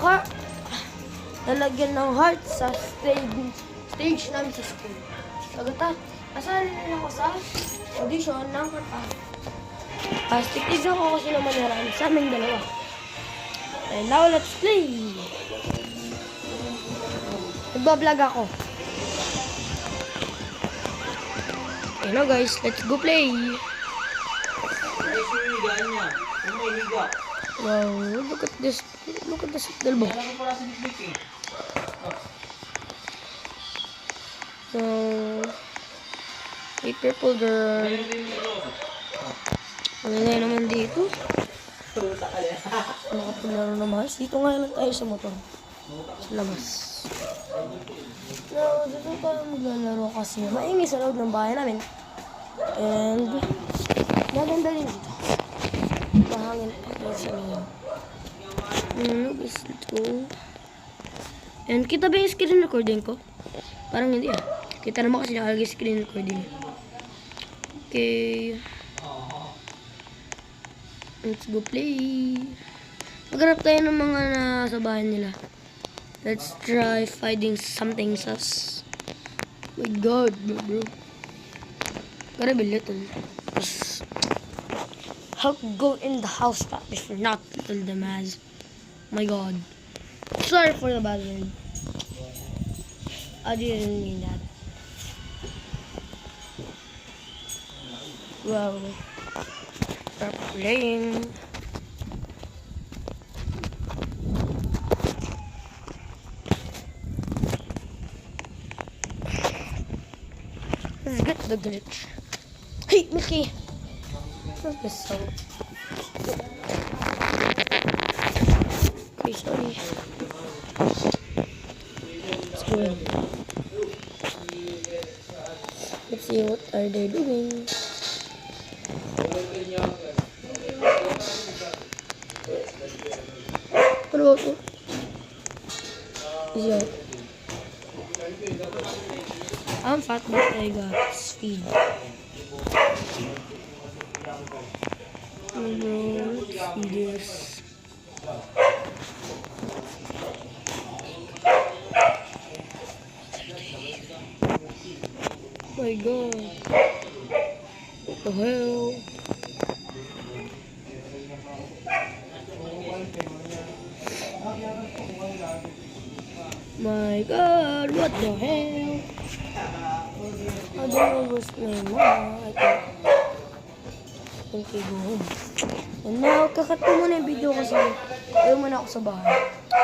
heart, lalagyan ng heart sa stage namin sa school. Sagata, asan ako sa audition ng kanta. Tignan ko kasi naman naran sa aming dalawa. And now, let's play! Nagbablog ako. Hello guys, let's go play! Wow, look at this dalbo. So, a purple girl. Ano na naman dito? Nakapaglaro naman. Dito nga lang tayo sa motor. Sa labas. So, dito tayo maglalaro kasi maingay sa loob ng bahay namin. And, maganda din dito. Mahangin pa sa loob. Let's go. And kita ba yung screen recording ko? Parang hindi ah. Kita naman kasi nakalagay screen recording. Okay. Let's go play. Maghanap tayo ng mga nasa bahay nila. Let's try finding something sus. My god, bro. Gotta be little. How to go in the house fast if you're not little dumbass. My god. Sorry for the bad word. I didn't mean that. Wow. Start playing. Let's get the glitch. Hey, Mickey. Where's the soap? Okay, sorry. Let's go in. Let's see what are they doing. What about it? Is it? I'm fat, but I got speed. Oh no, let's see this. My god. What the hell? My god, what the hell? I don't know what's going on. Okay, go home. And now, kakat ko muna yung video kasi ayaw muna ako sa bahay.